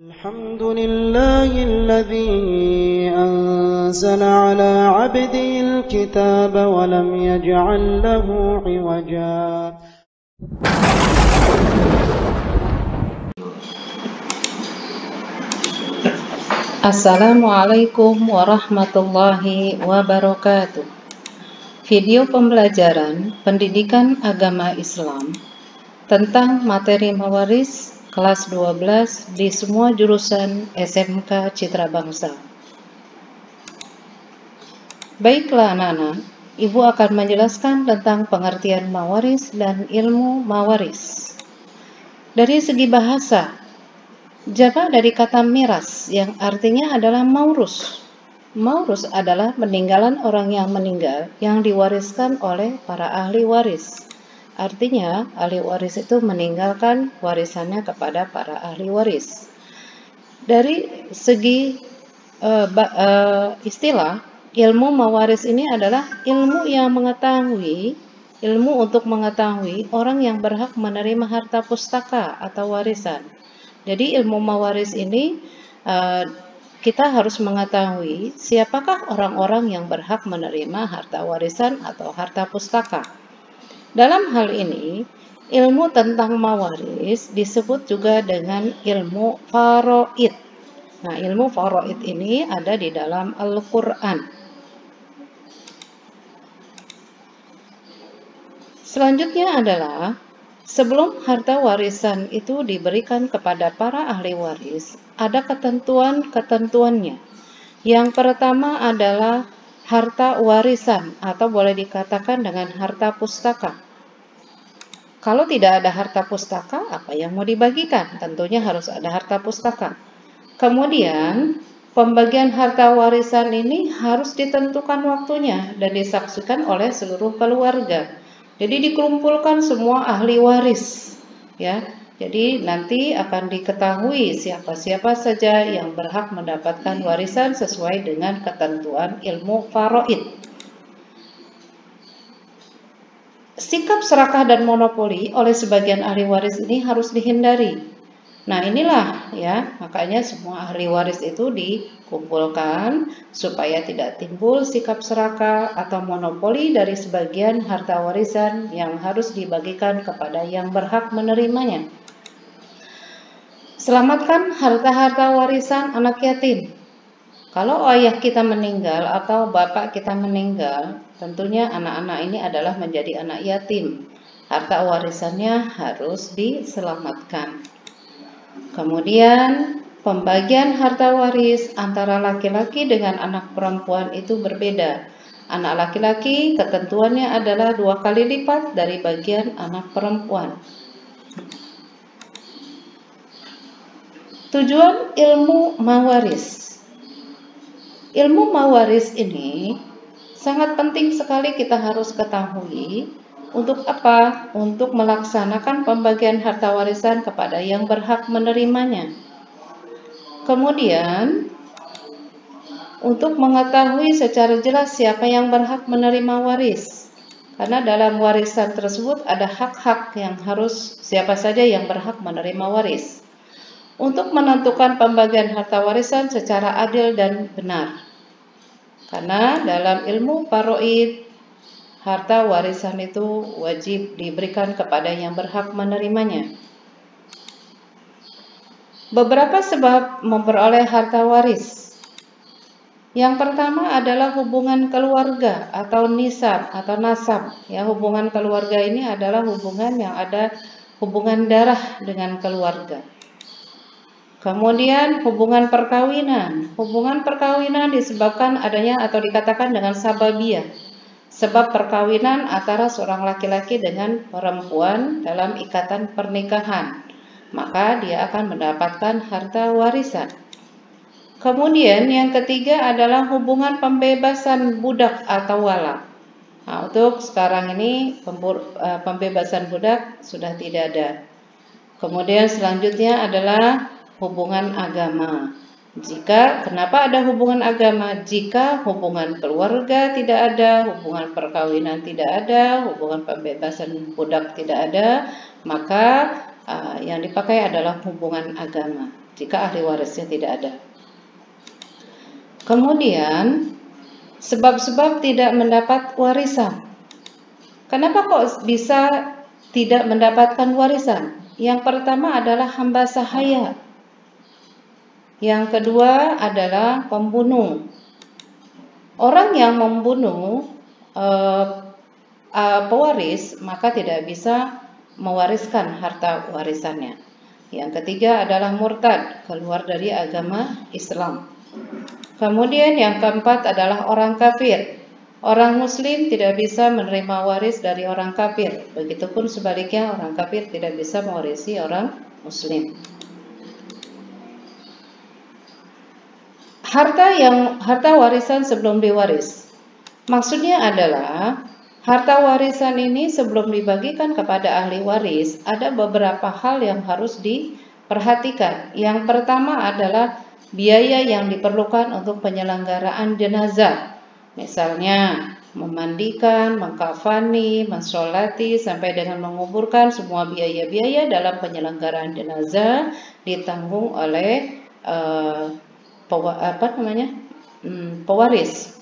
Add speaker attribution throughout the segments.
Speaker 1: الحمد لله الذي أنزل على عبده الكتاب ولم يجعل له عوجا.
Speaker 2: Assalamualaikum warahmatullahi wabarakatuh. Video pembelajaran pendidikan agama Islam tentang materi mawaris kelas 12 di semua jurusan SMK Citra Bangsa. Baiklah anak-anak, Ibu akan menjelaskan tentang pengertian mawaris dan ilmu mawaris. Dari segi bahasa, jamak dari kata miras yang artinya adalah maurus. Maurus adalah peninggalan orang yang meninggal yang diwariskan oleh para ahli waris. Artinya, ahli waris itu meninggalkan warisannya kepada para ahli waris. Dari segi istilah, ilmu mawaris ini adalah ilmu yang mengetahui, ilmu untuk mengetahui orang yang berhak menerima harta pustaka atau warisan. Jadi ilmu mawaris ini kita harus mengetahui siapakah orang-orang yang berhak menerima harta warisan atau harta pustaka. Dalam hal ini, ilmu tentang mawaris disebut juga dengan ilmu faraid. Nah, ilmu faraid ini ada di dalam Al-Quran. Selanjutnya adalah sebelum harta warisan itu diberikan kepada para ahli waris, ada ketentuan-ketentuannya. Yang pertama adalah harta warisan atau boleh dikatakan dengan harta pustaka. Kalau tidak ada harta pustaka, apa yang mau dibagikan? Tentunya harus ada harta pustaka. Kemudian, pembagian harta warisan ini harus ditentukan waktunya dan disaksikan oleh seluruh keluarga. Jadi dikumpulkan semua ahli waris, ya. Jadi nanti akan diketahui siapa-siapa saja yang berhak mendapatkan warisan sesuai dengan ketentuan ilmu faraid. Sikap serakah dan monopoli oleh sebagian ahli waris ini harus dihindari. Nah inilah ya, makanya semua ahli waris itu dikumpulkan supaya tidak timbul sikap serakah atau monopoli dari sebagian harta warisan yang harus dibagikan kepada yang berhak menerimanya. Selamatkan harta-harta warisan anak yatim. Kalau ayah kita meninggal atau bapak kita meninggal, tentunya anak-anak ini adalah menjadi anak yatim. Harta warisannya harus diselamatkan. Kemudian pembagian harta waris antara laki-laki dengan anak perempuan itu berbeda. Anak laki-laki ketentuannya adalah 2 kali lipat dari bagian anak perempuan. Tujuan ilmu mawaris. Ilmu mawaris ini sangat penting sekali kita harus ketahui. Untuk apa? Untuk melaksanakan pembagian harta warisan kepada yang berhak menerimanya. Kemudian, untuk mengetahui secara jelas siapa yang berhak menerima waris. Karena dalam warisan tersebut ada hak-hak yang harus siapa saja yang berhak menerima waris. Untuk menentukan pembagian harta warisan secara adil dan benar. Karena dalam ilmu faraid, harta warisan itu wajib diberikan kepada yang berhak menerimanya. Beberapa sebab memperoleh harta waris. Yang pertama adalah hubungan keluarga atau nisab atau nasab. Ya, hubungan keluarga ini adalah hubungan yang ada hubungan darah dengan keluarga. Kemudian hubungan perkawinan. Hubungan perkawinan disebabkan adanya atau dikatakan dengan sababiyah. Sebab perkawinan antara seorang laki-laki dengan perempuan dalam ikatan pernikahan, maka dia akan mendapatkan harta warisan. Kemudian yang ketiga adalah hubungan pembebasan budak atau wala. Nah, untuk sekarang ini pembebasan budak sudah tidak ada. Kemudian selanjutnya adalah hubungan agama. Kenapa ada hubungan agama? Jika hubungan keluarga tidak ada, hubungan perkawinan tidak ada, hubungan pembebasan budak tidak ada, maka yang dipakai adalah hubungan agama. jika ahli warisnya tidak ada. Kemudian sebab-sebab tidak mendapat warisan. Kenapa kok bisa tidak mendapatkan warisan? Yang pertama adalah hamba sahaya. Yang kedua adalah pembunuh. Orang yang membunuh pewaris maka tidak bisa mewariskan harta warisannya. Yang ketiga adalah murtad, keluar dari agama Islam. Kemudian yang keempat adalah orang kafir. Orang muslim tidak bisa menerima waris dari orang kafir. Begitupun sebaliknya, orang kafir tidak bisa mewarisi orang muslim. Harta warisan sebelum diwaris. Maksudnya adalah harta warisan ini sebelum dibagikan kepada ahli waris, ada beberapa hal yang harus diperhatikan. Yang pertama adalah biaya yang diperlukan untuk penyelenggaraan jenazah. Misalnya memandikan, mengkafani, mensolati, sampai dengan menguburkan, semua biaya-biaya dalam penyelenggaraan jenazah ditanggung oleh pewaris.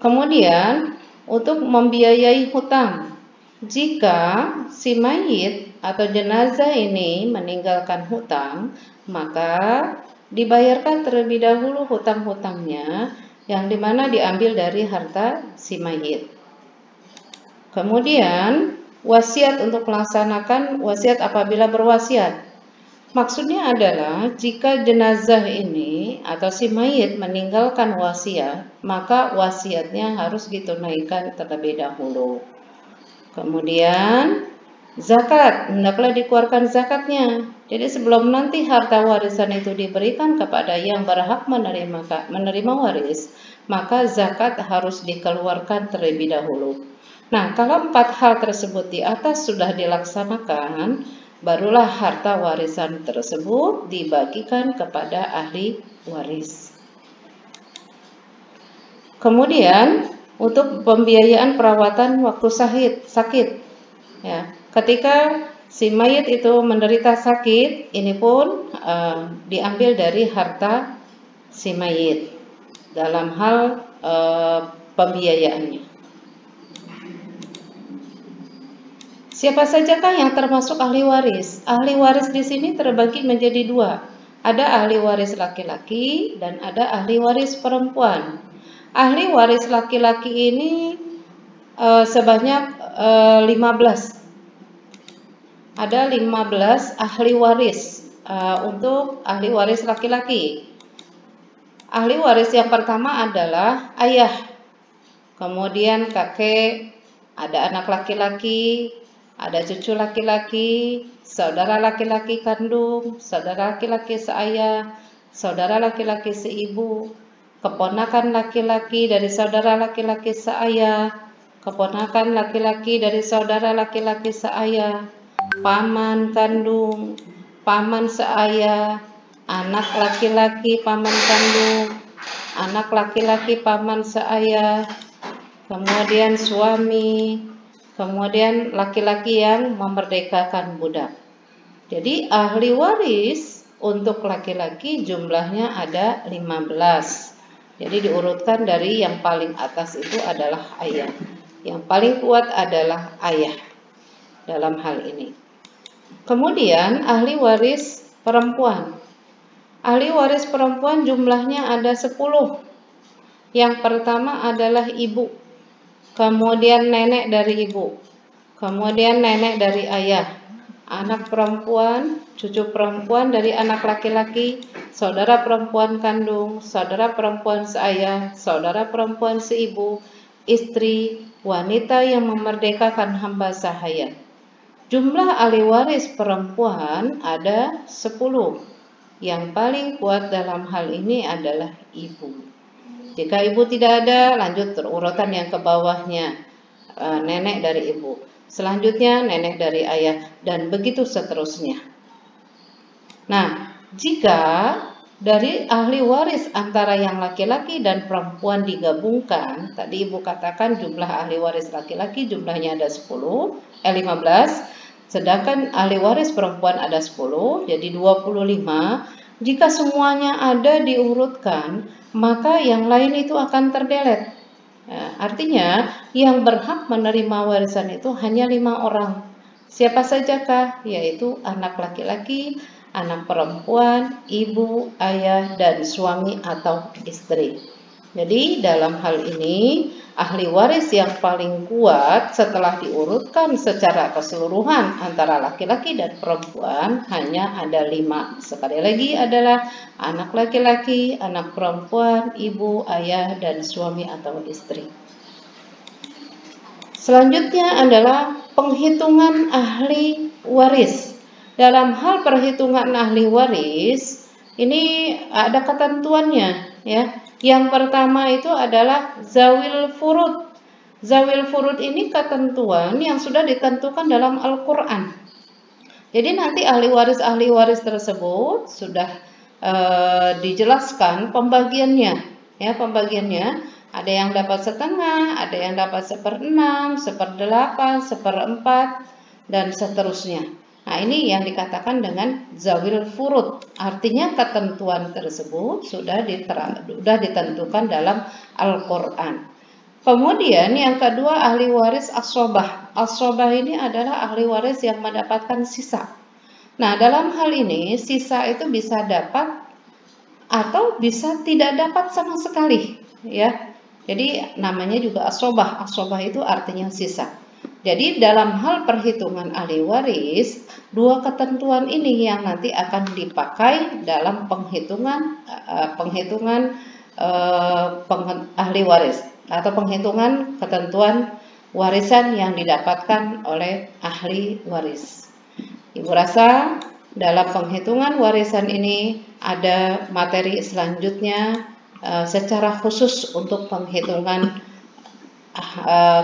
Speaker 2: Kemudian untuk membiayai hutang, jika si mayit atau jenazah ini meninggalkan hutang, maka dibayarkan terlebih dahulu hutang-hutangnya, yang dimana diambil dari harta si mayit. Kemudian wasiat untuk melaksanakan wasiat apabila berwasiat. Maksudnya adalah jika jenazah ini atau si mayit meninggalkan wasiat, maka wasiatnya harus ditunaikan terlebih dahulu. Kemudian zakat, hendaklah dikeluarkan zakatnya. Jadi sebelum nanti harta warisan itu diberikan kepada yang berhak menerima waris, maka zakat harus dikeluarkan terlebih dahulu. Nah, kalau 4 hal tersebut di atas sudah dilaksanakan, barulah harta warisan tersebut dibagikan kepada ahli waris. Kemudian untuk pembiayaan perawatan waktu sakit, ya, ketika si mayit itu menderita sakit, ini pun diambil dari harta si mayit dalam hal pembiayaannya. Siapa sajakah yang termasuk ahli waris? Ahli waris di sini terbagi menjadi 2. Ada ahli waris laki-laki dan ada ahli waris perempuan. Ahli waris laki-laki ini sebanyak 15. Ada 15 ahli waris untuk ahli waris laki-laki. Ahli waris yang pertama adalah ayah, kemudian kakek, ada anak laki-laki, ada cucu laki-laki, saudara laki-laki kandung, saudara laki-laki seayah, saudara laki-laki seibu, keponakan laki-laki dari saudara laki-laki seayah, keponakan laki-laki dari saudara laki-laki seayah, paman kandung, paman seayah, anak laki-laki paman kandung, anak laki-laki paman seayah, kemudian suami, kemudian laki-laki yang memerdekakan budak. Jadi ahli waris untuk laki-laki jumlahnya ada 15. Jadi diurutkan dari yang paling atas itu adalah ayah. Yang paling kuat adalah ayah dalam hal ini. Kemudian ahli waris perempuan. Ahli waris perempuan jumlahnya ada 10. Yang pertama adalah ibu, kemudian nenek dari ibu, kemudian nenek dari ayah, anak perempuan, cucu perempuan dari anak laki-laki, saudara perempuan kandung, saudara perempuan seayah, saudara perempuan seibu, istri, wanita yang memerdekakan hamba sahaya. Jumlah ahli waris perempuan ada 10. Yang paling kuat dalam hal ini adalah ibu. Jika ibu tidak ada, lanjut urutan yang ke bawahnya, nenek dari ibu. Selanjutnya nenek dari ayah, dan begitu seterusnya. Nah, jika dari ahli waris antara yang laki-laki dan perempuan digabungkan, tadi ibu katakan jumlah ahli waris laki-laki jumlahnya ada 15. Sedangkan ahli waris perempuan ada 10, jadi 25. Jika semuanya ada diurutkan, maka yang lain itu akan terdelet. Artinya yang berhak menerima warisan itu hanya 5 orang. Siapa sajakah? Yaitu anak laki-laki, anak perempuan, ibu, ayah, dan suami atau istri. Jadi dalam hal ini ahli waris yang paling kuat setelah diurutkan secara keseluruhan antara laki-laki dan perempuan hanya ada 5. Sekali lagi adalah anak laki-laki, anak perempuan, ibu, ayah, dan suami atau istri. Selanjutnya adalah penghitungan ahli waris. Dalam hal perhitungan ahli waris ini ada ketentuannya, ya. Yang pertama itu adalah zawil furud. Zawil furud ini ketentuan yang sudah ditentukan dalam Al-Quran. Jadi nanti ahli waris tersebut sudah dijelaskan pembagiannya, ya, pembagiannya. Ada yang dapat setengah, ada yang dapat 1/6, 1/8, 1/4, dan seterusnya. Nah, ini yang dikatakan dengan zawil furud. Artinya ketentuan tersebut sudah ditentukan dalam Al-Quran. Kemudian yang kedua ahli waris as-sobah. As-sobah ini adalah ahli waris yang mendapatkan sisa. Nah, dalam hal ini sisa itu bisa dapat atau bisa tidak dapat sama sekali, ya. Jadi namanya juga as-sobah. As-sobah itu artinya sisa. Jadi dalam hal perhitungan ahli waris, dua ketentuan ini yang nanti akan dipakai dalam penghitungan ahli waris atau penghitungan ketentuan warisan yang didapatkan oleh ahli waris. Ibu rasa dalam penghitungan warisan ini ada materi selanjutnya secara khusus untuk penghitungan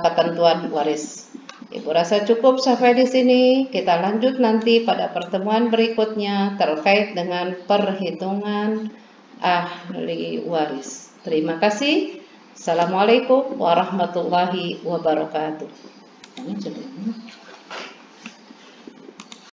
Speaker 2: ketentuan waris. Ibu rasa cukup sampai di sini. Kita lanjut nanti pada pertemuan berikutnya terkait dengan perhitungan ahli waris. Terima kasih. Assalamualaikum warahmatullahi wabarakatuh.